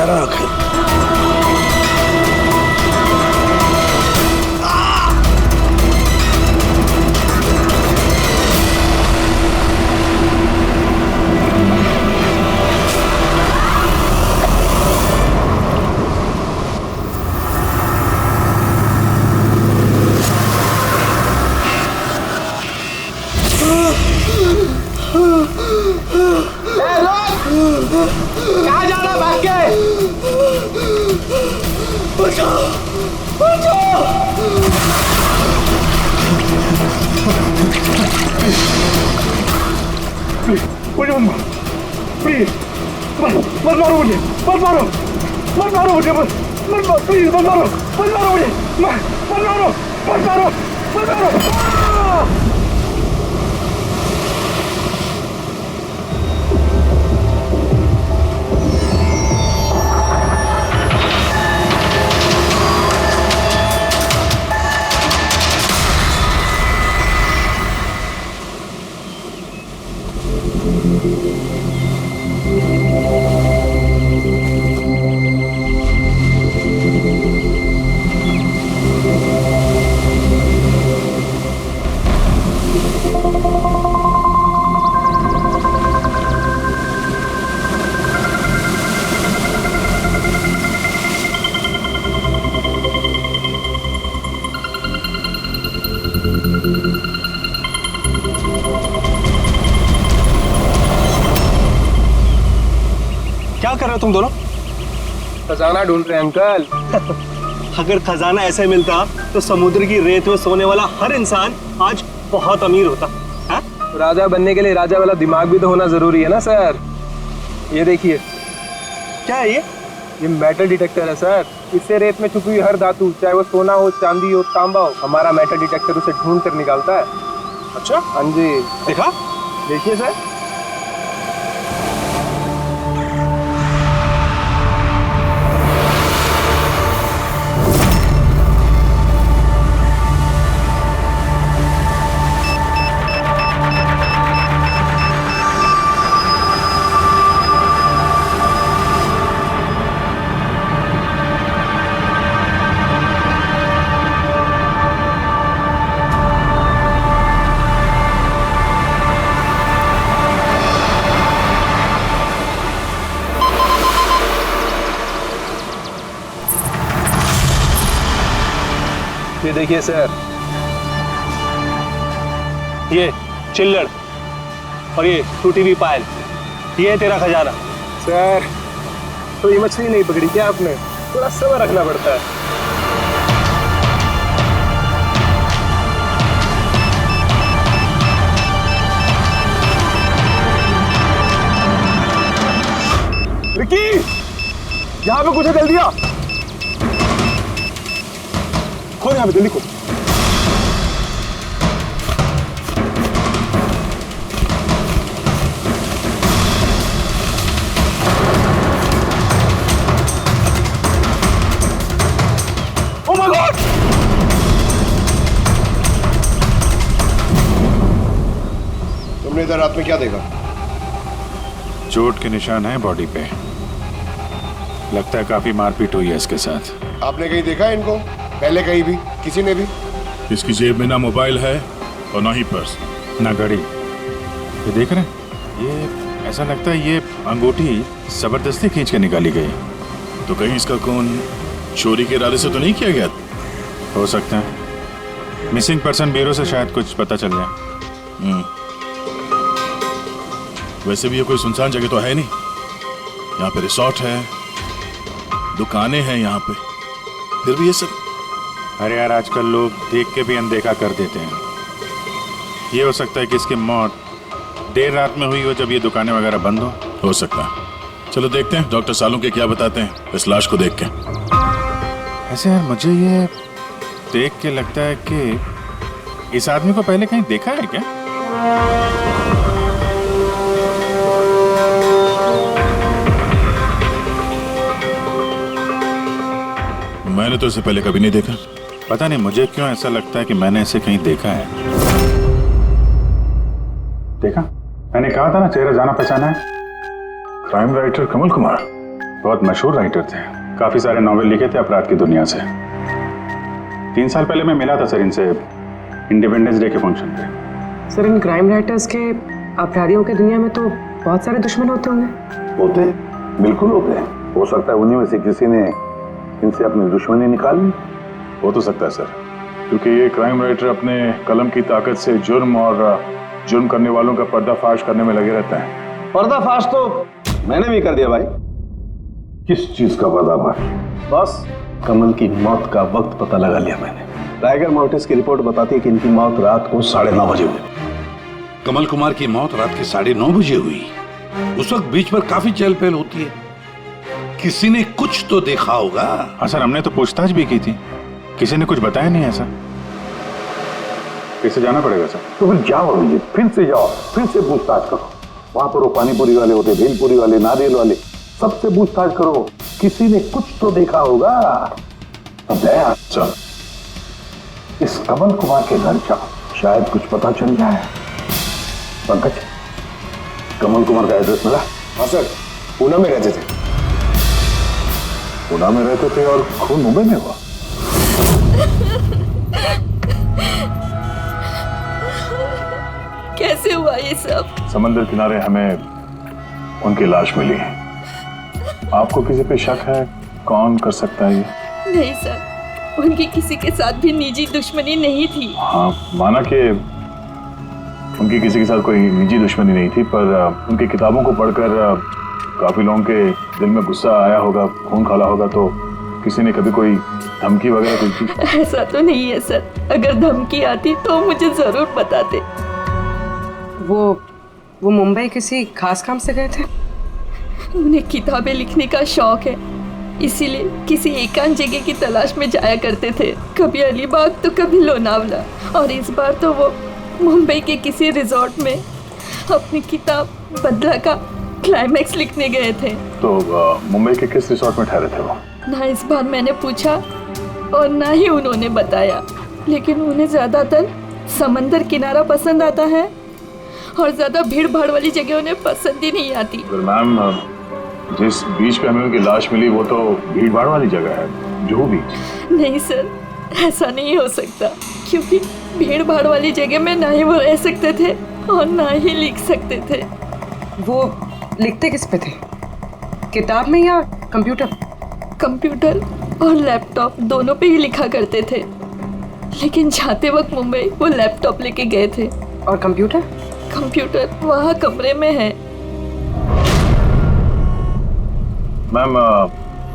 बेचारा आखिर। कहाँ जा रहा भाग के? बचाओ बचाओ। मुझे मत मारो प्लीज, मत मारो मुझे, मत मारो, मत मारो मुझे, मत मारो प्लीज, मत मारो, मत मारो मुझे, मत मारो, मत मारो, मत मारो। क्या कर रहे हो तुम दोनों? खजाना ढूंढ रहे हैं अंकल। अगर खजाना ऐसे मिलता तो समुद्र की रेत में सोने वाला हर इंसान आज बहुत अमीर होता है? राजा बनने के लिए राजा वाला दिमाग भी तो होना जरूरी है ना सर। ये देखिए, क्या है ये मेटल डिटेक्टर है सर। इससे रेत में छुपी हुई हर धातु, चाहे वो सोना हो, चांदी हो, तांबा हो, हमारा मेटल डिटेक्टर उसे ढूंढ कर निकालता है। अच्छा, हाँ जी, देखा? देखिए सर। ये देखिए सर, ये चिल्लड़ और ये टूटी हुई पायल, ये है तेरा खजाना। सर तो ये मछली नहीं पकड़ी क्या आपने? थोड़ा सब्र रखना पड़ता है। विक्की, यहाँ पे कुछ है, जल्दी आ। खोल यहाँ पे, जल्दी खोल। Oh my God! तुमने इधर रात में क्या देखा? चोट के निशान हैं बॉडी पे। लगता है काफी मारपीट हुई है इसके साथ। आपने कहीं देखा है इनको पहले? कहीं भी किसी ने भी? इसकी जेब में ना मोबाइल है और ना ही पर्स, ना घड़ी। ये देख रहे हैं, ये ऐसा लगता है ये अंगूठी जबरदस्ती खींच के निकाली गई। तो कहीं इसका खून चोरी के इरादे से तो नहीं किया गया? हो सकता है मिसिंग पर्सन ब्यूरो से शायद कुछ पता चल जाए। वैसे भी ये कोई सुनसान जगह तो है नहीं। यहाँ पे रिसोर्ट है, दुकानें हैं यहाँ पे, फिर भी ये सब। अरे यार, आजकल लोग देख के भी अनदेखा कर देते हैं। ये हो सकता है कि इसकी मौत देर रात में हुई हो, जब ये दुकानें वगैरह बंद हो सकता है। चलो देखते हैं डॉक्टर सालों के क्या बताते हैं इस लाश को देख के। ऐसे यार, मुझे ये देख के लगता है कि इस आदमी को पहले कहीं देखा है क्या? मैंने तो इसे पहले कभी नहीं देखा। पता नहीं मुझे क्यों ऐसा लगता है कि मैंने इसे कहीं देखा है। देखा, मैंने कहा था ना, चेहरा जाना पहचाना है। Crime writer Kamal Kumar. बहुत मशहूर राइटर थे, काफी सारे नॉवेल लिखे थे अपराध की दुनिया से। 3 साल पहले मैं मिला था सर इनसे इंडिपेंडेंस डे के फंक्शन पे। सर इन क्राइम राइटर्स के अपराधियों की दुनिया में तो बहुत सारे दुश्मन होते होंगे। होते, बिल्कुल होते हैं। हो सकता है उन्हीं में से किसी ने इनसे अपनी दुश्मनी निकाल ली। हो तो सकता है सर, क्योंकि ये क्राइम राइटर अपने कलम की ताकत से जुर्म और जुर्म करने वालों का पर्दाफाश करने में लगे रहते हैं। पर्दाफाश तो मैंने भी कर दिया भाई। किस चीज का पर्दाफाश? बस कमल की मौत का वक्त पता लगा लिया मैंने। टाइगर मोर्टिस की रिपोर्ट बताती है कि इनकी मौत रात को 9:30 बजे हुई। कमल कुमार की मौत रात के 9:30 बजे हुई। उस वक्त बीच पर काफी चहल पहल होती है। किसी ने कुछ तो देखा होगा। हाँ सर, हमने तो पूछताछ भी की थी, किसी ने कुछ बताया नहीं ऐसा। फिर से जाना पड़ेगा सर। तो फिर जाओ अभिजीत, फिर से जाओ, फिर से पूछताछ करो। वहां पर वो पानीपुरी वाले होते, भेलपुरी वाले, नारियल वाले, सबसे पूछताछ करो। किसी ने कुछ तो देखा होगा। अब दया सर, इस कमल कुमार के घर जाओ, शायद कुछ पता चल जाए। पंकज, कमल कुमार का एड्रेस मिला? हाँ सर, पूना में रहते थे। पुणे में रहते थे और खून मुंबई में हुआ। कैसे हुआ ये सब? समंदर किनारे हमें उनकी लाश मिली है। आपको किसी पे शक है? कौन कर सकता है ये? नहीं सर, उनकी किसी के साथ भी निजी दुश्मनी नहीं थी। हाँ, माना कि उनकी किसी के साथ कोई निजी दुश्मनी नहीं थी, पर उनकी किताबों को पढ़कर काफी लोगों के दिल में गुस्सा आया होगा, खून खौला होगा, तो किसी ने कभी कोई धमकी वगैरह कुछ दी? ऐसा तो नहीं है सर, अगर धमकी आती तो मुझे जरूर बताते। वो मुंबई किसी खास काम से गए थे? उन्हें किताबें लिखने का शौक है, इसीलिए किसी एकांत जगह की तलाश में जाया करते थे। कभी अलीबाग तो कभी लोनावला, और इस बार तो वो मुंबई के किसी रिजॉर्ट में अपनी किताब बदला का क्लाइमैक्स लिखने गए थे। तो मुंबई के किस रिसोर्ट में ठहरे थे वो? ना इस बार मैंने पूछा और ना ही उन्होंने बताया, लेकिन उन्हें ज्यादातर समंदर किनारा पसंद आता है और ज्यादा भीड़ भाड़ वाली जगह उन्हें पसंद ही नहीं आती। मैम, जिस बीच पे हमें उनकी लाश मिली वो तो भीड़ भाड़ वाली जगह है, जुहू बीच। नहीं सर, ऐसा नहीं हो सकता, क्योंकि भीड़ भाड़ वाली जगह में ना ही वो रह सकते थे और ना ही लिख सकते थे। वो लिखते किस पे थे, किताब में या कंप्यूटर? कंप्यूटर और लैपटॉप दोनों पे ही लिखा करते थे, लेकिन जाते वक्त मुंबई वो लैपटॉप लेके गए थे। और कंप्यूटर? कंप्यूटर वहाँ कमरे में है। मैम,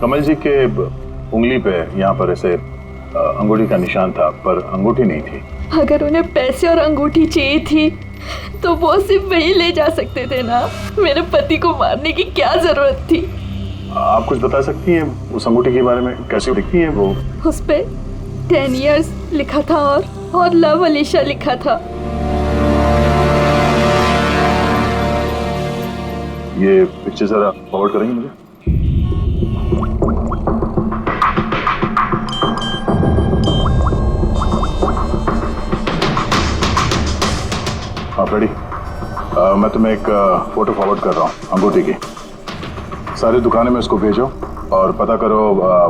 कमल जी के उंगली पे यहाँ पर ऐसे अंगूठी का निशान था, पर अंगूठी नहीं थी। अगर उन्हें पैसे और अंगूठी चाहिए थी तो वो सिर्फ वही ले जा सकते थे ना। मेरे पति को मारने की क्या जरूरत थी? आप कुछ बता सकती हैं उस अंगूठी के बारे में, कैसी दिखती है वो? उस पे 10 years लिखा था और लव अलीशा लिखा था। ये पिक्चर जरा फॉरवर्ड करेंगे मुझे? आप रेडी? मैं तुम्हें एक फोटो फॉरवर्ड कर रहा हूँ अंगूठी की। सारी दुकानें में इसको भेजो और पता करो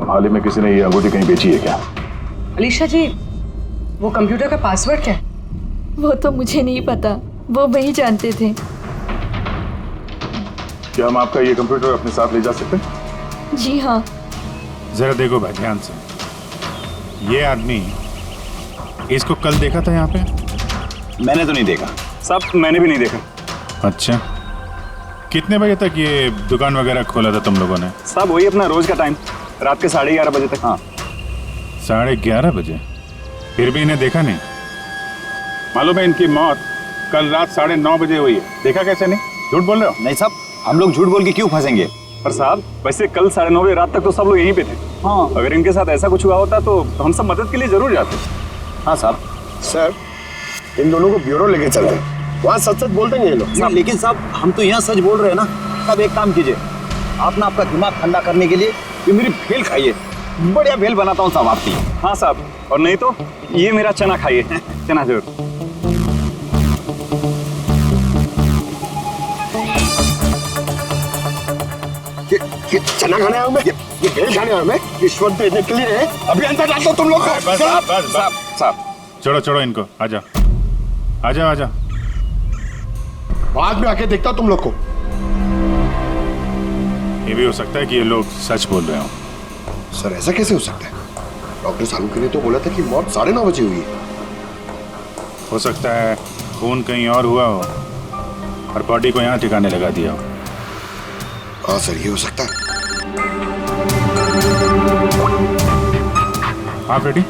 हाल ही में किसी ने ये अंगूठी कहीं बेची है क्या। अलीशा जी, वो कंप्यूटर का पासवर्ड क्या है? वो तो मुझे नहीं पता, वो वही जानते थे। क्या हम आपका ये कंप्यूटर अपने साथ ले जा सकते हैं? जी हाँ। जरा देखो भाई ध्यान से, ये आदमी, इसको कल देखा था यहाँ पे? मैंने तो नहीं देखा साहब, मैंने भी नहीं देखा। अच्छा, कितने बजे तक ये दुकान वगैरह खोला था तुम लोगों ने? साहब वही अपना रोज का टाइम, रात के 11:30 बजे तक। हाँ, 11:30 बजे? फिर भी इन्हें देखा नहीं? मालूम है इनकी मौत कल रात 9:30 बजे हुई है, देखा कैसे नहीं? झूठ बोल रहे हो? नहीं साहब, हम लोग झूठ बोल के क्यों फंसेंगे? पर साहब वैसे कल 9:30 बजे रात तक तो सब लोग यहीं पे थे। हाँ, अगर इनके साथ ऐसा कुछ हुआ होता तो हम सब मदद के लिए जरूर जाते। हाँ साहब। सर, इन दोनों को ब्यूरो लेके चलते हैं, वहाँ सच सच बोल देंगे ये लोग। नहीं, लेकिन साहब हम तो यहाँ सच बोल रहे हैं ना। साहब एक काम कीजिए, आप ना आपका दिमाग ठंडा करने के लिए ये मेरी भेल खाइए, बढ़िया भेल बनाता हूँ साहब आपकी। हाँ साहब, और नहीं तो ये मेरा चना खाइए, चना जरूर। चल खाना खाने आया मैं, ये भेल खाने आया मैं, रिश्वत देने के लिए अभी अंदर डाल दो तुम लोग को। साहब छोड़ो छोड़ो इनको, आजा आजा आजा। बाद में आके देखता तुम लोग को। ये भी हो सकता है कि ये लोग सच बोल रहे हो। सर ऐसा कैसे हो सकता है? डॉक्टर सालुंके ने तो बोला था कि मौत 9:30 बजे हुई है। हो सकता है खून कहीं और हुआ हो और बॉडी को यहाँ ठिकाने लगा दिया हो। हाँ सर, ये हो सकता है। हाँ बेटी,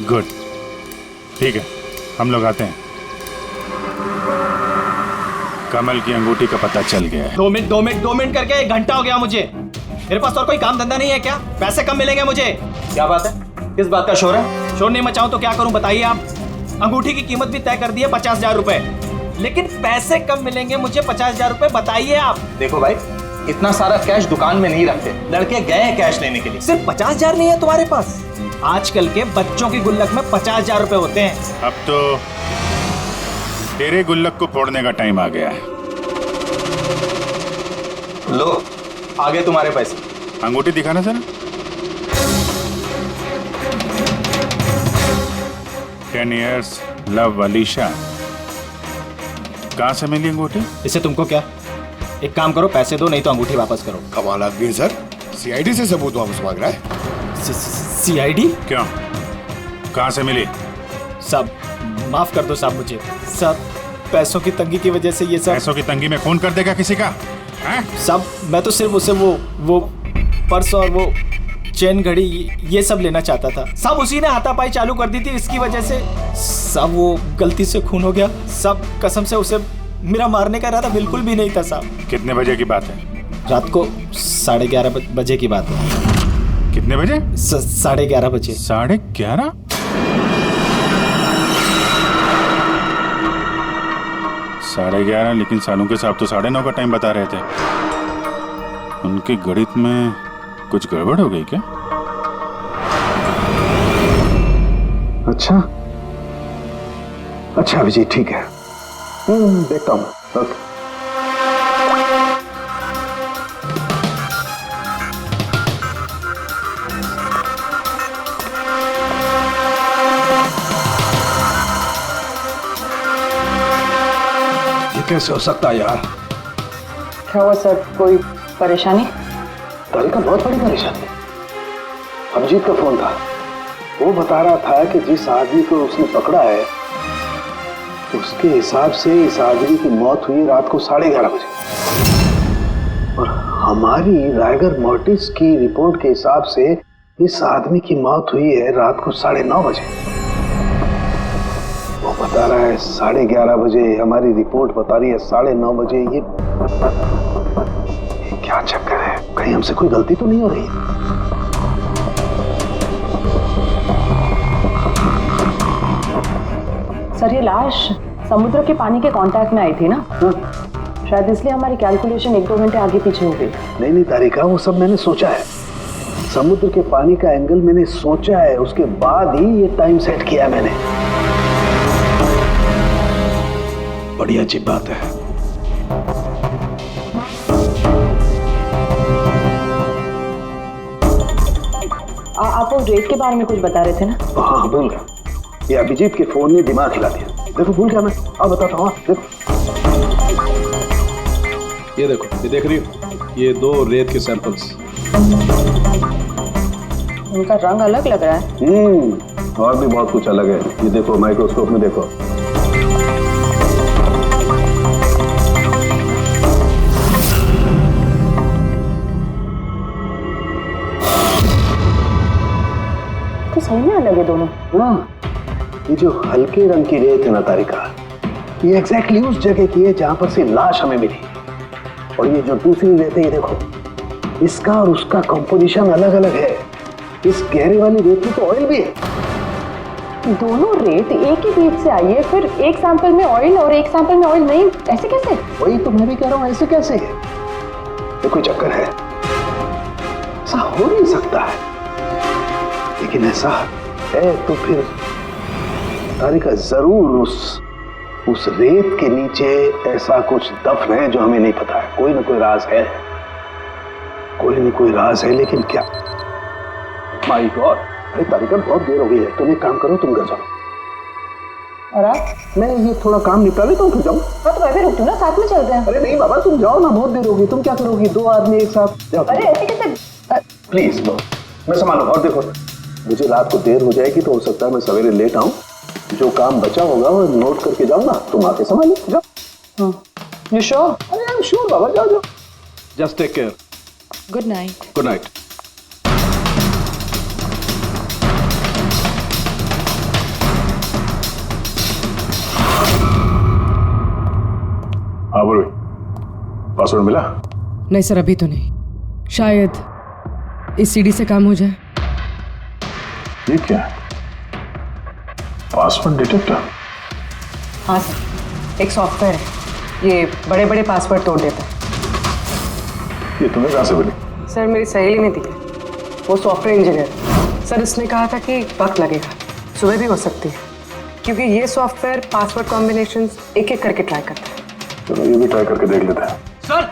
गुड, ठीक है, हम लोग आते हैं। कमल की अंगूठी का पता चल गया है। 2 मिनट करके 1 घंटा हो गया मुझे। मेरे पास और कोई काम धंधा नहीं है क्या? पैसे कम मिलेंगे मुझे? क्या बात है? किस बात का शोर है? शोर नहीं मचाऊं तो क्या करूं बताइए आप? अंगूठी की कीमत भी तय कर दी है 50,000 रुपए, लेकिन पैसे कम मिलेंगे मुझे 50,000 रुपए, बताइए आप। देखो भाई, इतना सारा कैश दुकान में नहीं रखते, लड़के गए हैं कैश लेने के लिए। सिर्फ 50,000 नहीं है तुम्हारे पास? आजकल के बच्चों की गुल्लक में 50,000 रुपए होते हैं। अब तो तेरे गुल्लक को फोड़ने का टाइम आ गया है। लो, आगे तुम्हारे पैसे। अंगूठी दिखाना सर। 10 years love Alisha. कहाँ से मिली अंगूठी? इससे तुमको क्या? एक काम करो, पैसे दो, नहीं तो अंगूठी वापस करो। कमाल आदमी है सर, सीआईडी से सबूत वापस मांग रहा है। सीआईडी? क्यों, कहाँ से मिली? साहब माफ कर दो साहब मुझे। साहब पैसों की तंगी की वजह से ये सब। पैसों की तंगी में खून कर देगा किसी का? साहब मैं तो सिर्फ उसे वो पर्स और वो चेन घड़ी ये सब लेना चाहता था साहब। उसी ने हाथापाई चालू कर दी थी, इसकी वजह से साहब वो गलती से खून हो गया साहब। कसम से उसे मेरा मारने का इरादा बिल्कुल भी नहीं था साहब। कितने बजे की बात है? रात को 11:30 बजे की बात है। कितने बजे? 11:30 बजे। 11:30? साढ़े 11, लेकिन सालुंके साहब तो 9:30 का टाइम बता रहे थे। उनके गणित में कुछ गड़बड़ हो गई क्या? अच्छा विजय, ठीक है, देखता हूँ। ओके। ये कैसे हो सकता है यार? क्या हुआ सर, कोई परेशानी? तारिका बहुत बड़ी परेशानी है। अभिजीत का फोन था, वो बता रहा था कि जिस आदमी को उसने पकड़ा है उसके हिसाब से इस आदमी की मौत हुई रात को 11:30 बजे, और हमारी रायगर मोर्टिस की रिपोर्ट के हिसाब से इस आदमी की मौत हुई है रात को 9:30 बजे। वो बता रहा है 11:30 बजे, हमारी रिपोर्ट बता रही है 9:30 बजे। ये क्या चक्कर है? कहीं हमसे कोई गलती तो नहीं हो रही? सर ये लाश समुद्र के पानी के कांटेक्ट में आई थी ना? शायद इसलिए हमारी कैलकुलेशन 1-2 घंटे आगे पीछे हो गई। नहीं तारिका, वो सब मैंने सोचा है। समुद्र के पानी का एंगल मैंने सोचा है, उसके बाद ही ये टाइम सेट किया मैंने। बड़ी अजीब बात है। आप वो रेट के बारे में कुछ बता रहे थे ना? हाँ भूल गया, ये अभिजीत के फोन ने दिमाग हिला दिया। देखो भूल गया मैं, अब बताता हूँ। देखो ये देखो, ये देख रही हो, ये 2 रेत के सैंपल्स। उनका रंग अलग लग रहा है। और भी बहुत कुछ अलग है। ये देखो, माइक्रोस्कोप में देखो। तो सही में अलग है दोनों। हाँ, ये जो हल्के रंग की रेत है ना तारिका, ये एग्जैक्टली उस जगह की है जहां पर से लाश हमें मिली। और ये जो दूसरी रेत है, ये देखो, इसका और उसका कंपोजिशन अलग अलग है। इस गहरे वाली रेत में तो ऑयल भी है। दोनों रेत एक ही बीज से आई है, फिर एक सैंपल में ऑयल और एक सैंपल में ऑयल नहीं, ऐसे कैसे? वही तो मैं भी कह रहा हूँ, ऐसे कैसे? ये कोई चक्कर है? ऐसा हो नहीं सकता है। लेकिन ऐसा है तो फिर तारिका जरूर उस उस रेत के नीचे ऐसा कुछ दफन है जो हमें नहीं पता है। कोई ना कोई राज है, कोई ना कोई राज है, लेकिन क्या? माय गॉड, अरे तारिका बहुत देर हो गई है। तुम एक काम करो, तुम घर जाओ और आप मैं ये थोड़ा काम निपटा लेता हूँ, फिर जाऊँ। हाँ तो मैं भी रुकती हूँ ना, साथ में चलते हैं। अरे नहीं बाबा, तुम जाओ ना, बहुत देर होगी। तुम क्या करोगी, 2 आदमी एक साथ जाओ। अरे ऐसे कैसे? प्लीज लो, मैं संभालूंगा। और देखो, मुझे रात को देर हो जाएगी तो हो सकता है मैं सवेरे लेट आऊँ। जो काम बचा होगा वो नोट करके जाऊंगा, तुम आके संभालो। जाओ। You sure? अरे आई एम श्योर बाबा, जाओ जाओ। Just take care. Good night. Good night. हाँ बोलो, पासवर्ड मिला? नहीं सर, अभी तो नहीं। शायद इस सीडी से काम हो जाए। ये क्या है? Password detector? हाँ सर, एक सॉफ्टवेयर है, ये बड़े बड़े पासवर्ड तोड़ देता है। ये तुम्हें कहाँ से मिली? सर मेरी सहेली ने दी है, वो सॉफ्टवेयर इंजीनियर। सर इसने कहा था कि वक्त लगेगा, सुबह भी हो सकती है, क्योंकि ये सॉफ्टवेयर पासवर्ड कॉम्बिनेशंस एक एक करके ट्राई करता है। चलो ये भी ट्राई करके देख लेते हैं। सर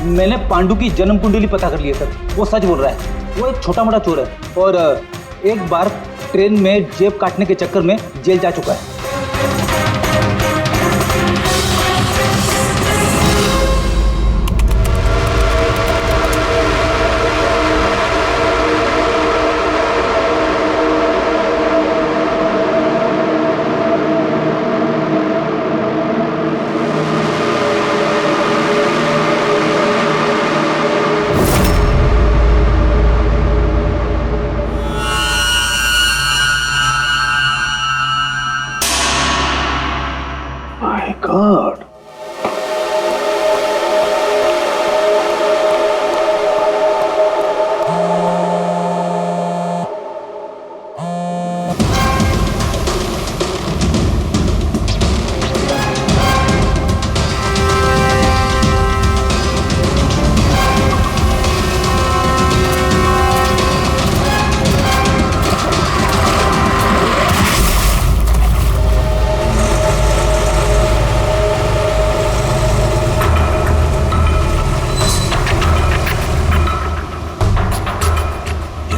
मैंने पांडु की जन्म कुंडली पता कर ली है सर। वो सच बोल रहा है, वो एक छोटा मोटा चोर है और एक बार ट्रेन में जेब काटने के चक्कर में जेल जा चुका है। माय गॉड,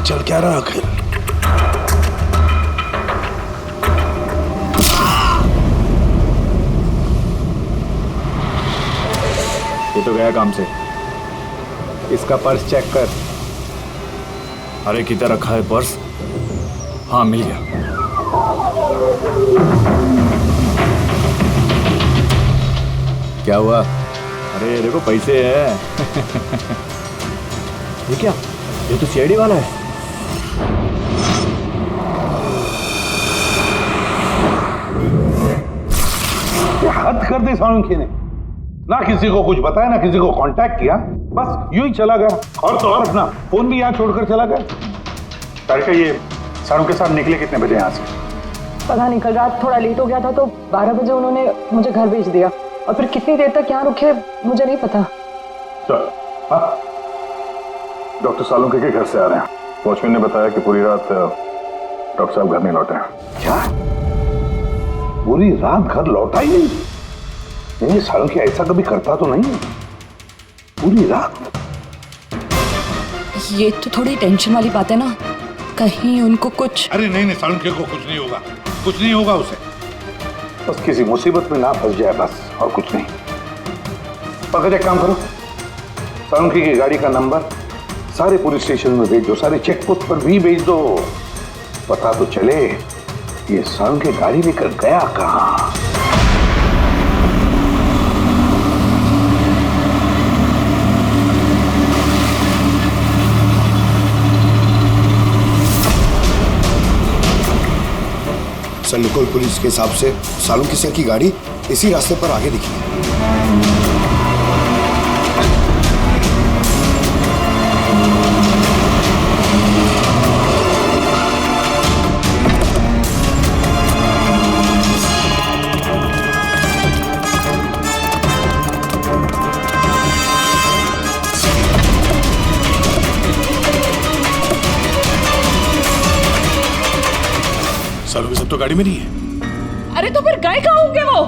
चल क्या रहा आखिर? ये तो गया काम से। इसका पर्स चेक कर। अरे किधर रखा है पर्स? हाँ मिल गया। क्या हुआ? अरे देखो पैसे है। ये क्या? ये तो सीआईडी वाला है। हद कर दी सालुंकी ने, ना किसी को कुछ बताया ना किसी को कांटेक्ट किया, बस यूं ही चला गया। और तो और अपना फोन भी यहाँ छोड़कर चला गया। तारिका, ये सारों के साथ निकले कितने बजे यहाँ से? पता नहीं, कल रात थोड़ा लेट हो गया था तो 12 बजे उन्होंने मुझे घर भेज दिया, और फिर कितनी देर तक यहाँ रुके मुझे नहीं पता। चल, हाँ। डॉक्टर सालुंके के घर से आ रहे हैं। वॉचमैन ने बताया कि पूरी रात डॉक्टर साहब घर नहीं लौटे हैं। क्या? पूरी रात घर लौटा ही नहीं? नहीं, सालुंकी ऐसा कभी करता तो नहीं। पूरी रात? ये तो थोड़ी टेंशन वाली बात है ना, कहीं उनको कुछ। अरे नहीं नहीं, सालुंकी को कुछ नहीं होगा, कुछ नहीं होगा उसे। बस किसी मुसीबत में ना फंस जाए, बस, और कुछ नहीं। पकड़, एक काम करो, सालुंकी की गाड़ी का नंबर सारे पुलिस स्टेशन में भेज दो, सारे चेक पोस्ट पर भी भेज दो। पता तो चले ये सालुंकी गाड़ी लेकर गया कहां। सर, निकोल पुलिस के हिसाब से सालुंकी सर की गाड़ी इसी रास्ते पर आगे दिखी है। सालों की सब तो गाड़ी में नहीं है। अरे तो फिर गए कहाँ होंगे वो?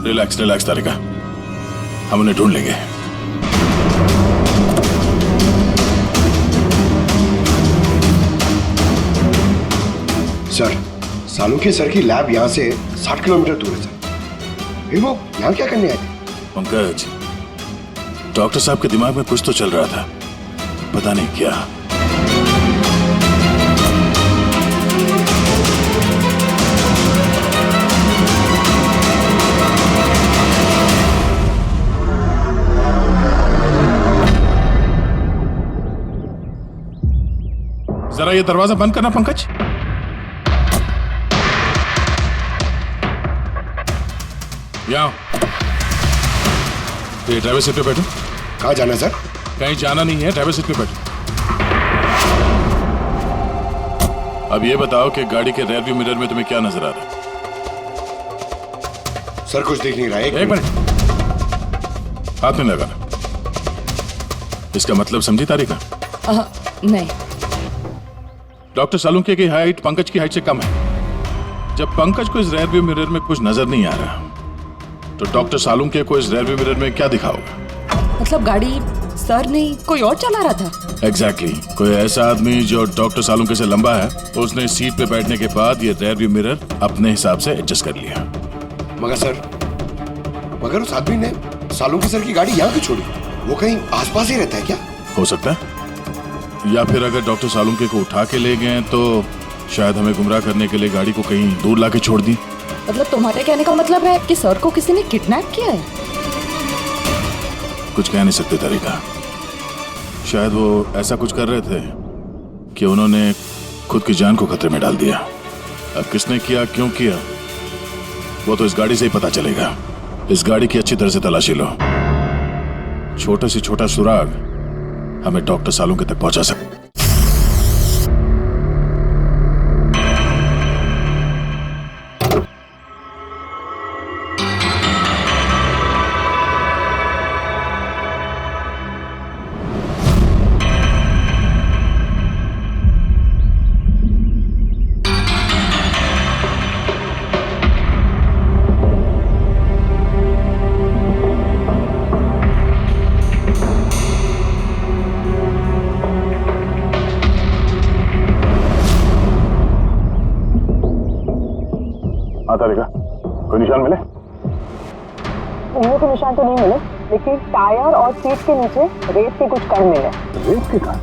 रिलैक्स रिलैक्स तारिका, हम उन्हें ढूंढ लेंगे। सर, सालुंखे सर की लैब यहाँ से 60 किलोमीटर दूर है सर। फिर वो यहाँ क्या करने आए थे? पंकज, डॉक्टर साहब के दिमाग में कुछ तो चल रहा था, पता नहीं क्या। जरा ये दरवाजा बंद करना पंकज। यहाँ तो ये ड्राइवर सीट पे बैठो। कहाँ जाना है सर? कहीं जाना नहीं है, ड्राइवर सीट पे बैठो। अब ये बताओ कि गाड़ी के रेयर व्यू मिरर में तुम्हें क्या नजर आ रहा है? सर कुछ दिख नहीं रहा है। एक मिनट, हाथ में लगा। इसका मतलब समझी तारिका? नहीं। डॉक्टर सालुंखे की हाइट पंकज की हाइट से कम है। जब पंकज को इस रेयर व्यू मिरर में कुछ नजर नहीं आ रहा, तो डॉक्टर सालुंखे को इस रेयर व्यू मिरर में क्या दिखा होगा? मतलब गाड़ी सर नहीं कोई और चला रहा था? एग्जैक्टली। कोई ऐसा आदमी जो डॉक्टर सालुंखे से लंबा है, उसने सीट पे बैठने के बाद ये रेयर व्यू मिरर अपने हिसाब से एडजस्ट कर लिया। मगर उस आदमी ने सालुंखे सर की गाड़ी यहाँ क्यों छोड़ी? वो कहीं आसपास ही रहता है क्या? हो सकता है, या फिर अगर डॉक्टर सालुंखे को उठा के ले गए तो शायद हमें गुमराह करने के लिए गाड़ी को कहीं दूर लाके छोड़ दी। मतलब तुम्हारे कहने का मतलब है कि सर को किसी ने किडनैप किया है? कुछ कह नहीं सकते तारिका। शायद वो ऐसा कुछ कर रहे थे कि उन्होंने खुद की जान को खतरे में डाल दिया। अब किसने किया, क्यों किया, वो तो इस गाड़ी से ही पता चलेगा। इस गाड़ी की अच्छी तरह से तलाशी लो। छोटे से छोटा सुराग हमें डॉक्टर सालुंखे तक पहुंचा सकता। तारिका, कोई निशान मिले? उंगलियों के निशान तो नहीं मिले, लेकिन टायर और सीट के नीचे रेत के कुछ कण मिले। रेत के कण?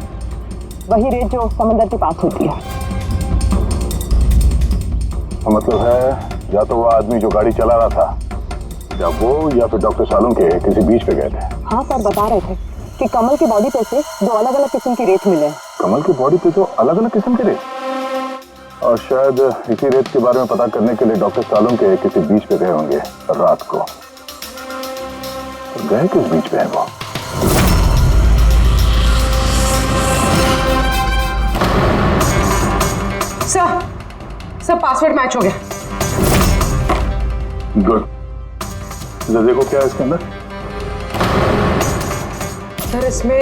वही रेत जो समंदर के पास होती है। तो मतलब है या तो वो आदमी जो गाड़ी चला रहा था, या वो या फिर डॉक्टर सालुंखे किसी बीच पे गए थे। हाँ सर, बता रहे थे कि कमल की बॉडी पे से 2 अलग-अलग किस्म की रेत मिले। कमल की बॉडी पे तो अलग-अलग किस्म के रेत, और शायद इसी रेत के बारे में पता करने के लिए डॉक्टर सालुंखे किसी बीच पे गए होंगे रात को। तो गए किस बीच पे है वो? सर पासवर्ड मैच हो गया। गुड। जरा देखो क्या है इसके अंदर। सर इसमें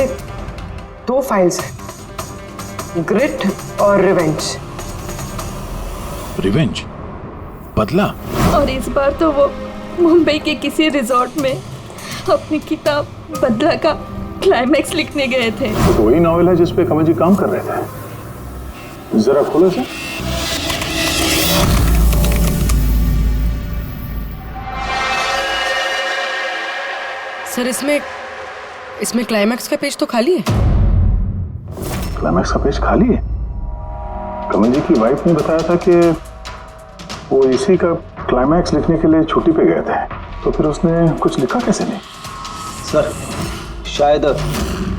2 फाइल्स हैं, ग्रिट और रिवेंज। रिवेंज? बदला? और इस बार तो वो मुंबई के किसी रिजॉर्ट में अपनी किताब बदला का क्लाइमैक्स लिखने गए थे। तो वही नॉवेल है जिसपे कमल जी काम कर रहे थे। जरा खोलो से। सर इसमें क्लाइमैक्स का पेज तो खाली है। क्लाइमैक्स का पेज खाली है? कमल जी की वाइफ ने बताया था कि वो इसी का क्लाइमैक्स लिखने के लिए छुट्टी पे गए थे, तो फिर उसने कुछ लिखा कैसे नहीं? सर शायद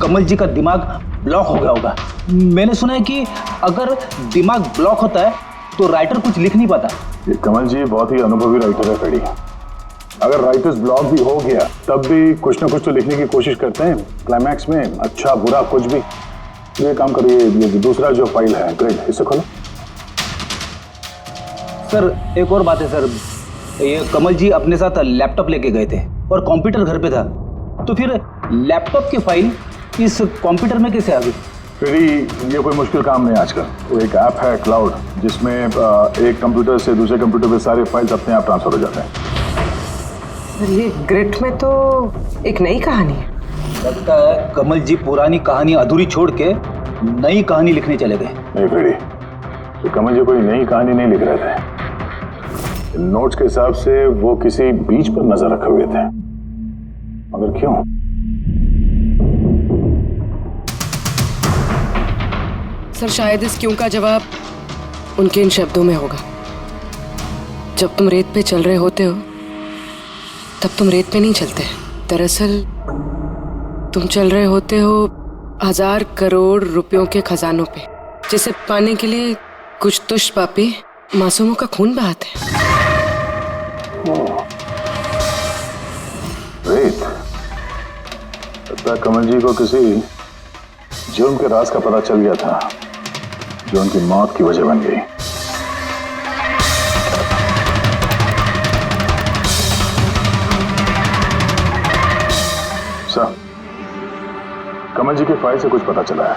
कमल जी का दिमाग ब्लॉक हो गया होगा। मैंने सुना है कि अगर दिमाग ब्लॉक होता है तो राइटर कुछ लिख नहीं पाता। ये कमल जी बहुत ही अनुभवी राइटर है फेडी। अगर राइटर्स ब्लॉक भी हो गया तब भी कुछ ना कुछ तो लिखने की कोशिश करते हैं क्लाइमैक्स में, अच्छा बुरा कुछ भी। ये काम करिए, ये दूसरा जो फाइल है ग्रेड, इसे खोलो। सर एक और बात है सर, ये कमल जी अपने साथ लैपटॉप लेके गए थे और कंप्यूटर घर पे था, तो फिर लैपटॉप की फाइल इस कंप्यूटर में कैसे आ गई? फ्रेडी, ये कोई मुश्किल काम नहीं है आजकल। वो एक ऐप है क्लाउड, जिसमें एक कंप्यूटर से दूसरे कंप्यूटर पे सारे फाइल्स अपने आप ट्रांसफर हो जाते हैं। सर ये ग्रिट में तो एक नई कहानी है। लगता है कमल जी पुरानी कहानी अधूरी छोड़ के नई कहानी लिखने चले गए। नहीं फ्रेडी, तो कमल जी कोई नई कहानी नहीं लिख रहे थे। नोट्स के हिसाब से वो किसी बीच पर नजर रखे हुए थे, मगर क्यों? सर शायद इस क्यों का जवाब उनके इन शब्दों में होगा। जब तुम रेत पे चल रहे होते हो तब तुम रेत पे नहीं चलते। दरअसल तुम चल रहे होते हो 1000 करोड़ रुपयों के खजानों पे, जिसे पाने के लिए कुछ दुष्ट पापी मासूमों का खून बहाते हैं। रेत? लगता है कमल जी को किसी जुर्म के राज का पता चल गया था, जो उनकी मौत की वजह बन गई। सर, कमल जी के फाइल से कुछ पता चला है।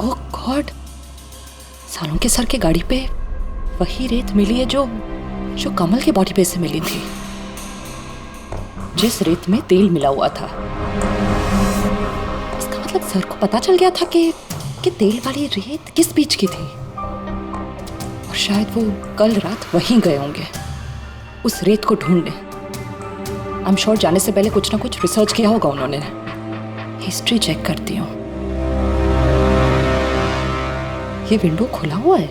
ओह गॉड, सालों के सर के गाड़ी पे वही रेत मिली है जो कमल के बॉडी पे से मिली थी, जिस रेत में तेल मिला हुआ था। इसका मतलब सर को पता चल गया था कि तेल वाली रेत किस बीच की थी, और शायद वो कल रात वहीं गए होंगे उस रेत को ढूंढने। आई एम श्योर जाने से पहले कुछ ना कुछ रिसर्च किया होगा उन्होंने। हिस्ट्री चेक करती हूँ। ये विंडो खुला हुआ है।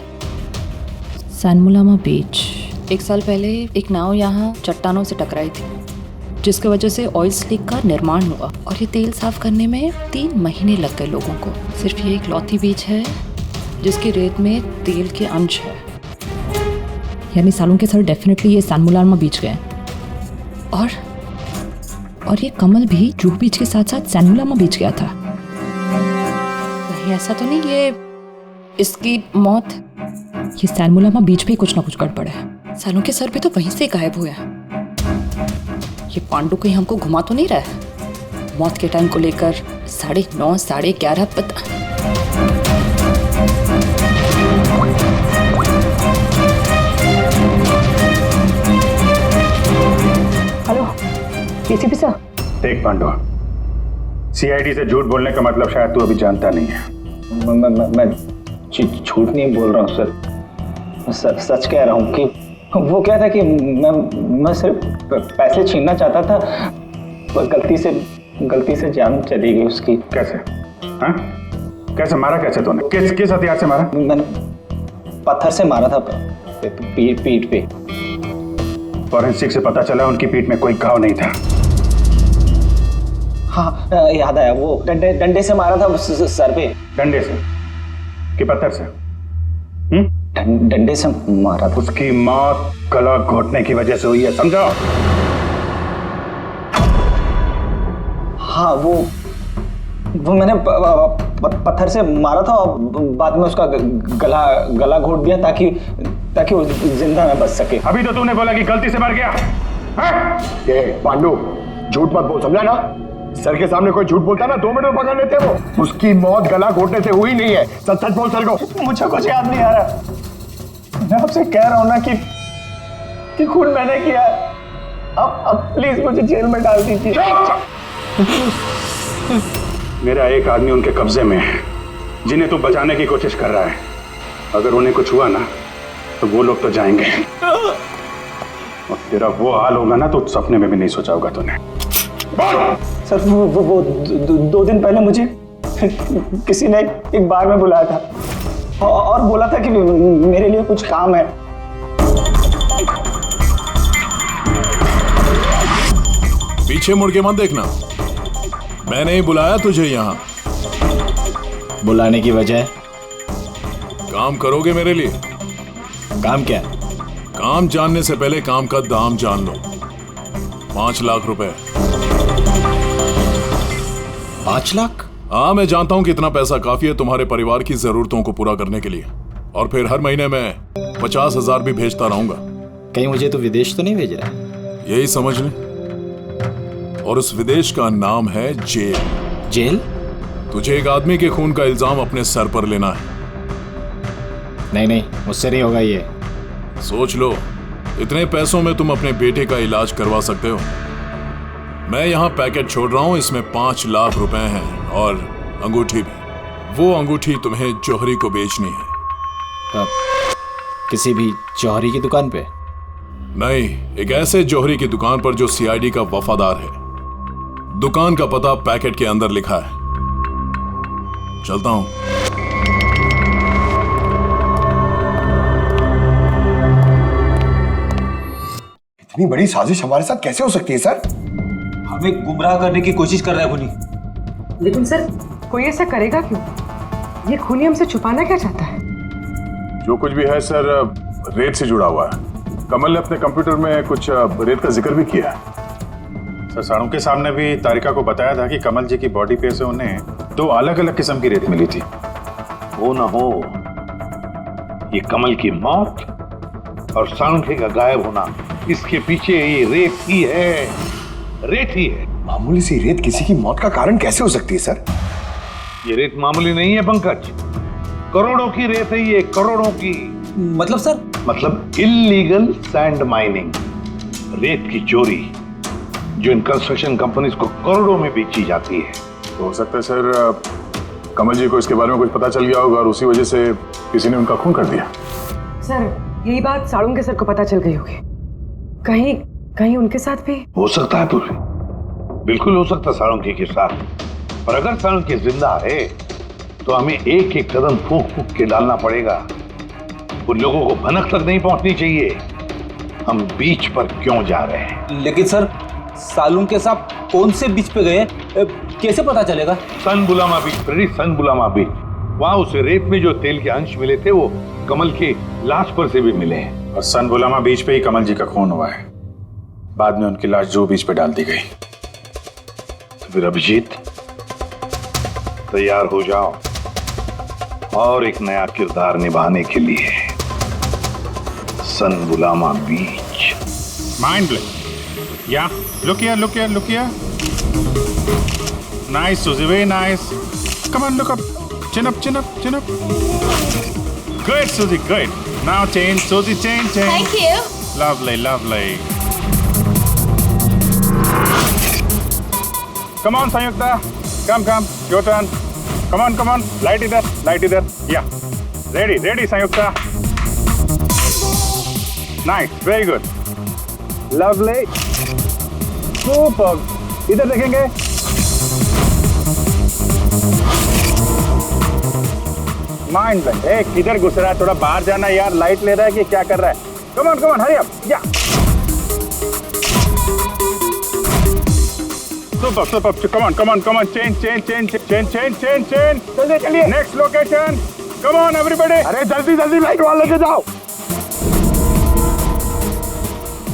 सैनमुलामा बीच। 1 साल पहले एक नाव यहाँ चट्टानों से टकराई थी, जिसकी वजह से ऑयल स्लिक का निर्माण हुआ, और ये तेल साफ करने में 3 महीने लग गए लोगों को। सिर्फ ये एक लौती बीच है जिसकी रेत में तेल के अंश है। यानी सालों के सर डेफिनेटली ये सैनमुलामा बीच गए, और ये कमल भी जूहू बीच के साथ साथ सैनमुलामा बीच गया था। नहीं ऐसा तो नहीं ये इसकी मौत, ये सैनमुलामा बीच पे कुछ ना कुछ गड़बड़ है। सालों के सर पे तो वहीं से गायब हुए हैं। ये पांडु कहीं हमको घुमा तो नहीं रहा है मौत के टाइम को लेकर? 9:30 11:30 पता। Hello ACP sir. देख पांडु, सीआईडी से झूठ बोलने का मतलब शायद तू अभी जानता नहीं है। मैं झूठ नहीं बोल रहा हूँ सर, सच कह रहा हूँ कि वो क्या था कि मैं सिर्फ पैसे छीनना चाहता था, पर गलती से जान चली गई उसकी। कैसे? हाँ? कैसे मारा? कैसे तूने? किस हथियार से मारा? मैंने पत्थर से मारा था पीठ पे। फॉरेंसिक से पता चला उनकी पीठ में कोई घाव नहीं था। हाँ याद आया, वो डंडे से मारा था सर पे। डंडे से कि पत्थर से? डंडे से मारा था। उसकी मौत गला घोटने की वजह से हुई है, समझो? हाँ वो मैंने पत्थर से मारा था और बाद में उसका गला घोट दिया ताकि वो जिंदा न बच सके। अभी तो तूने बोला कि गलती से मर गया। ये पांडु झूठ मत बोल, समझा ना? सर के सामने कोई झूठ बोलता ना 2 मिनट में पकड़ लेते वो। उसकी मौत गला घोटने से हुई नहीं है। सच सच बोल सर को। मुझे कुछ याद नहीं आ रहा। मैं आपसे कह रहा हूँ ना कि खून मैंने किया। अब प्लीज मुझे जेल में डाल दीजिए। मेरा एक आदमी उनके कब्जे में है, जिन्हें तू बचाने की कोशिश कर रहा है। अगर उन्हें कुछ हुआ ना तो वो लोग तो जाएंगे, और तेरा वो हाल होगा ना तो सपने में भी नहीं सोचा होगा तूने। सर वो 2 दिन पहले मुझे किसी ने एक बार में बुलाया था और बोला था कि मेरे लिए कुछ काम है। पीछे मुड़ के मत देखना, मैंने ही बुलाया तुझे यहाँ। बुलाने की वजह? काम करोगे मेरे लिए? काम क्या? काम जानने से पहले काम का दाम जान लो। 5 लाख रुपए। 5 लाख? हाँ, मैं जानता हूं कि इतना पैसा काफी है तुम्हारे परिवार की जरूरतों को पूरा करने के लिए, और फिर हर महीने मैं 50,000 भी भेजता रहूंगा। कहीं मुझे तो विदेश तो नहीं भेज रहा? यही समझ ले। और उस विदेश का नाम है जेल। जेल? तुझे एक आदमी के खून का इल्जाम अपने सर पर लेना है। नहीं, मुझसे नहीं होगा ये। सोच लो, इतने पैसों में तुम अपने बेटे का इलाज करवा सकते हो। मैं यहाँ पैकेट छोड़ रहा हूँ, इसमें 5 लाख रुपए हैं और अंगूठी भी। वो अंगूठी तुम्हें जौहरी को बेचनी है। किसी भी जौहरी की दुकान पे? नहीं, एक ऐसे जौहरी की दुकान पर जो सीआईडी का वफादार है। दुकान का पता पैकेट के अंदर लिखा है। चलता हूं। इतनी बड़ी साजिश हमारे साथ कैसे हो सकती है सर? हमें गुमराह करने की कोशिश कर रहा है खूनी। लेकिन सर, कोई ऐसा करेगा क्यों? ये खूनी हमसे छुपाना क्या चाहता है? जो कुछ भी है सर, रेत से जुड़ा हुआ है। कमल ने अपने कंप्यूटर में कुछ रेत का जिक्र भी किया है। सर, साड़ू के सामने भी तारिका को बताया था कि कमल जी की बॉडी पे से उन्हें 2 अलग अलग किस्म की रेत मिली थी। वो ना हो, ये कमल की मौत और सांखे का गायब होना, इसके पीछे ये रेत ही है। रेत ही है। मामूली सी रेत किसी की मौत का कारण कैसे हो सकती है सर? ये रेत मामूली नहीं है पंकज, करोड़ों की रेत है ये, करोड़ों की। मतलब सर? मतलब इल्लीगल सैंड माइनिंग, रेत की चोरी, जो इन कंस्ट्रक्शन कंपनीज को करोड़ों में बेची जाती है। तो हो सकता है सर, कमल जी को इसके बारे में कुछ पता चल गया होगा और उसी वजह से किसी ने उनका खून कर दिया। सर, यही बात साड़ू के सर को पता चल गई होगी। कहीं उनके साथ भी हो सकता है पूरी, बिल्कुल हो सकता है साळुंखे के साथ। पर अगर साळुंखे जिंदा है तो हमें एक एक कदम फूंक फूंक के डालना पड़ेगा। उन लोगों को भनक तक नहीं पहुंचनी चाहिए हम बीच पर क्यों जा रहे हैं। लेकिन सर, सालुंखे साहब कौन से बीच पे गए, कैसे पता चलेगा? सन बुलामा बीच, सन बुलामा बीच। वहां उस रेत में जो तेल के अंश मिले थे वो कमल के लाश पर से भी मिले हैं। और सन बुलामा बीच पे ही कमल जी का खून हुआ है। बाद में उनकी लाश जो बीच पे डाल दी गई। तो फिर अभिजीत, तैयार हो जाओ और एक नया किरदार निभाने के लिए। सन बुलामा बीच। Mind blowing. या look here. Nice, Suzy, very nice. Come on, look up. Chin up. Good, Suzy, good. Now change, Suzy, change. Thank you. Lovely. Come on, Sanyukta. Come. Your turn. Come on. Light either. Yeah. Ready, Sanyukta. Nice, very good. Lovely. Super. इधर देखेंगे। Mind blank. किधर घुस रहा है? थोड़ा बाहर जाना यार। लाइट ले रहा है कि क्या कर रहा है? Come on, hurry up. या सुपर। Come on. चेंज। चलिए next location. Come on everybody. अरे जल्दी लाइट वाला लेके जाओ।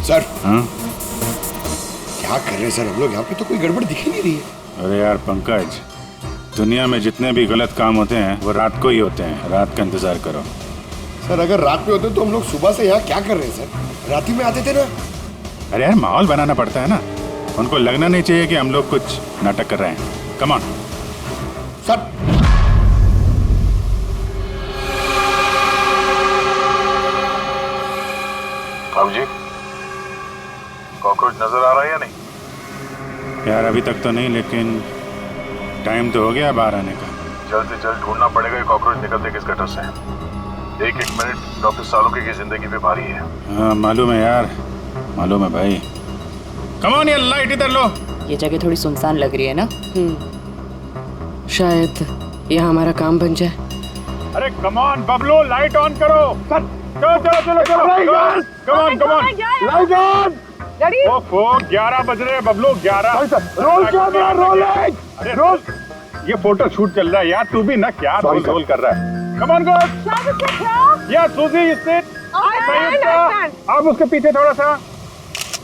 सर, क्या कर रहे हैं सर हम लोग? यहाँ पे तो कोई गड़बड़ दिख ही नहीं रही है। अरे यार पंकज, दुनिया में जितने भी गलत काम होते हैं वो रात को ही होते हैं। रात का इंतजार करो। सर, अगर रात में होते तो हम लोग सुबह से यहाँ क्या कर रहे हैं सर? रात ही में आते थे ना। अरे यार, माहौल बनाना पड़ता है ना। उनको लगना नहीं चाहिए कि हम लोग कुछ नाटक कर रहे हैं। Come on sir. जी, कॉकरोच नजर आ रहा है या नहीं? यार अभी तक तो नहीं, लेकिन टाइम तो हो गया बाहर आने का। जल्द से जल्द ढूंढना पड़ेगा ये कॉकरोच निकलते किस गटर से। एक मिनट डॉक्टर सालुंखे की जिंदगी पे भारी है। हाँ मालूम है यार, मालूम है भाई। कम ऑन यार, लाइट इधर लो। ये जगह थोड़ी सुनसान लग रही है ना? शायद यहाँ हमारा काम बन जाए। अरे come on Bablu, light on करो। चलो। Come on. Light on. ओफो, 11 बज रहे हैं बबलू, 11। Roll camera, rolling. अरे रोल, ये फोटो शूट चल रहा है यार। तू भी ना क्या रोल कर रहा है। Come on good. या सुजी, यू सिट। आप उसके पीछे थोड़ा सा।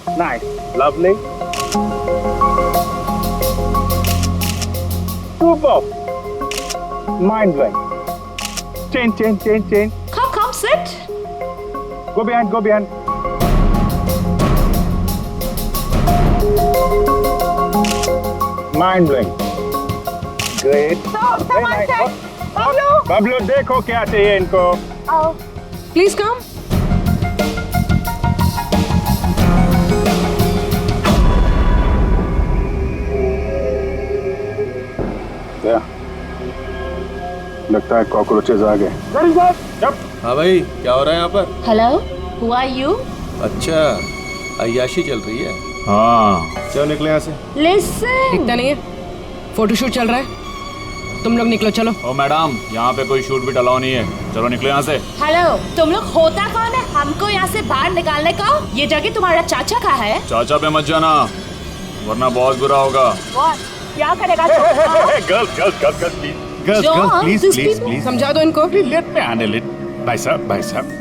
Nice, lovely, super, mind blowing. Change. Come, sit. Go behind, go behind. Mind blowing. Great. Very nice. Bablu देखो क्या चाहिए इनको. Please come. लगता है कॉकरोचेस आ गए. हाँ भाई, क्या हो रहा है यहाँ पर? Hello, who are you? अच्छा, अय्याशी चल रही है. हाँ. चलो निकले यहाँ से. लिसन. दिखता नहीं है, फोटोशूट चल रहा है. तुम लोग निकलो, चलो. ओ मैडम, यहाँ पे कोई शूट भी अलाउ नहीं है. चलो निकलो यहाँ से. हेलो, तुम लोग होता कौन है हमको यहाँ से बाहर निकालने का? ये जगह तुम्हारा चाचा का है. चाचा पे मत जाना, वरना बहुत बुरा होगा. क्या करेगा? Girls, please. समझा दो इनको. Let me handle it. भाई साहब,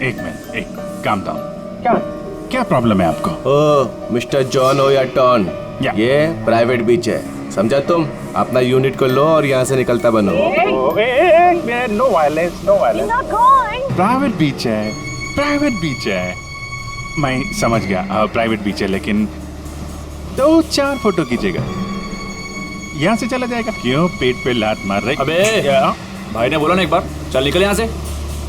एक मिनट, एक calm down. क्या प्रॉब्लम है आपको? ओ, मिस्टर जॉन हो या टॉन, ये प्राइवेट बीच है, समझा तुम? अपना यूनिट को लो और यहाँ से निकलता बनो. No violence. प्राइवेट बीच है. मैं समझ गया, प्राइवेट बीच है, लेकिन 2-4 फोटो कीजिएगा. यहाँ से चला जाएगा. क्यों पेट पे लात मार रहे? अबे भाई ने बोला ना एक बार, चल निकल यहाँ से,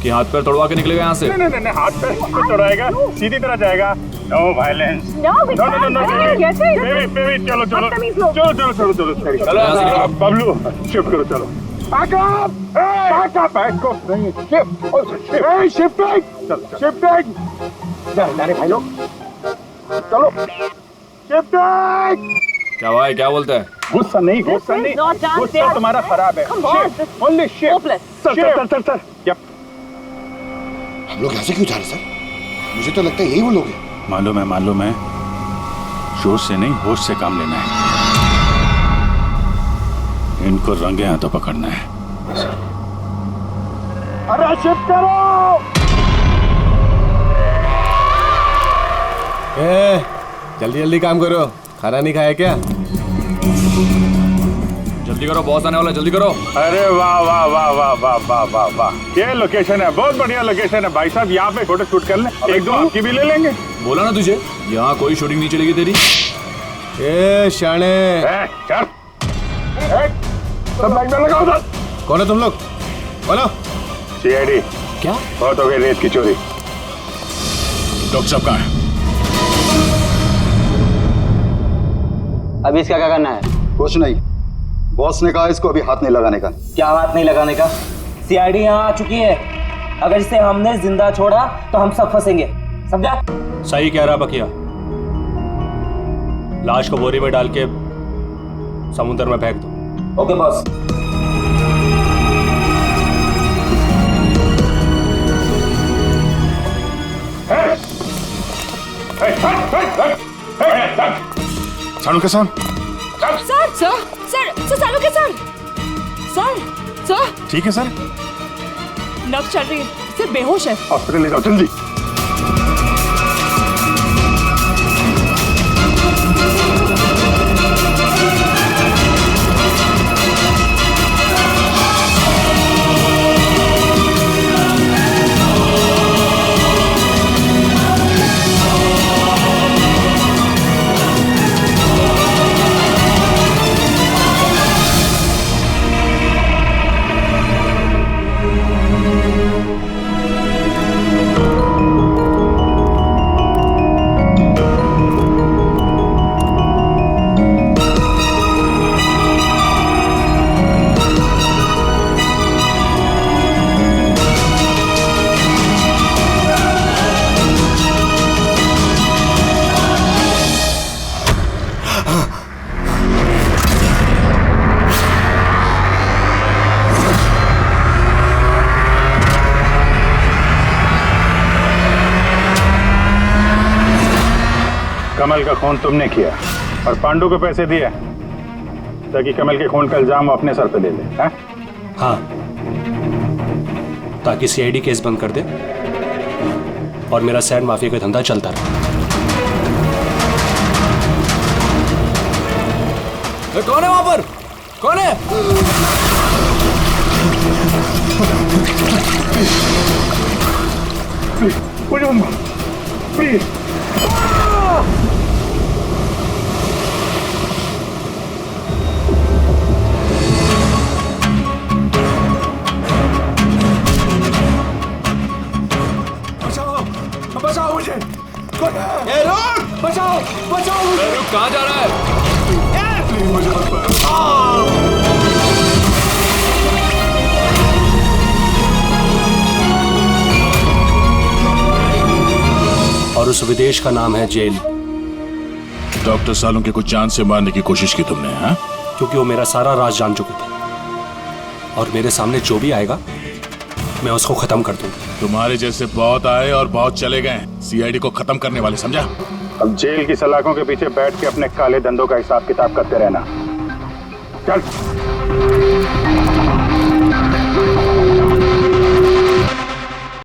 कि हाथ पैर तोड़वा के निकलेगा यहाँ से. नहीं, हाथ पैर नहीं तोड़ाएगा, सीधी तरह जाएगा. No violence. नो. बेबी, चलो. बबलू, शिफ्ट करो, चलो. Back up. नहीं, शिफ्टिंग. जाने भाई लोग, चलो. शिफ्टिंग. क्या भाई, क्या बोलते हैं? गुस्सा नहीं. गुस्सा तुम्हारा खराब है. Only shift. सर. Yep. हम लोग ऐसे क्यों जा रहे सर? मुझे तो लगता है यही वो लोग हैं. मालूम है. जोश से नहीं, होश से काम लेना है. इनको रंगे हाथों पकड़ना है. अरे शिफ्ट करो. जल्दी काम करो. खाना नहीं खाया क्या? जल्दी करो, बॉस आने वाला, जल्दी करो. अरे वाह. ये लोकेशन है, बहुत बढ़िया लोकेशन है भाई साहब. यहाँ पे फोटो शूट कर ले. 1-2 आपकी भी ले लेंगे. बोला ना तुझे, यहाँ कोई शूटिंग नहीं चलेगी तेरी. ए शाने, सब लाइन में लगाओ. कौन है तुम लोग? बोलो. CID. क्या? बहुत हो गई रेत की चोरी. डॉक्टर साहब कहाँ है? अभी इसका क्या करना है? कुछ नहीं, बॉस ने कहा इसको अभी हाथ नहीं लगाने का. क्या हाथ नहीं लगाने का? CID यहाँ आ चुकी है. अगर इसे हमने जिंदा छोड़ा तो हम सब फंसेंगे, समझा? सही कह रहा बकिया. लाश को बोरी में डाल के समुद्र में फेंक दो. Okay boss. सालू के साथ. सर, सालू के सर. ठीक है सर. नब्ज चल रही है, सिर्फ बेहोश है. हॉस्पिटल ले जाओ जल्दी. कमल का खून तुमने किया और पांडु को पैसे दिए ताकि कमल के खून का इल्जाम वो अपने सर पे ले ले. हाँ, ताकि CID केस बंद कर दे और मेरा सैंड माफिया का धंधा चलता रहे. कौन है वहां पर? कौन है? मुझे प्लीज बचाओ मुझे। बचाओ बचाओ मुझे। कहाँ जा रहा है? प्लीज मुझे मत मारो। और उस विदेश का नाम है जेल। डॉक्टर सालुंके को जान से मारने की कोशिश की तुमने, हाँ? क्योंकि वो मेरा सारा राज जान चुके थे और मेरे सामने जो भी आएगा मैं उसको खत्म कर दूंगा। तुम्हारे जैसे बहुत आए और बहुत चले गए, सीआईडी को खत्म करने वाले, समझा? अब जेल की सलाखों के पीछे बैठ के अपने काले धंधों का हिसाब किताब करते रहना। चल।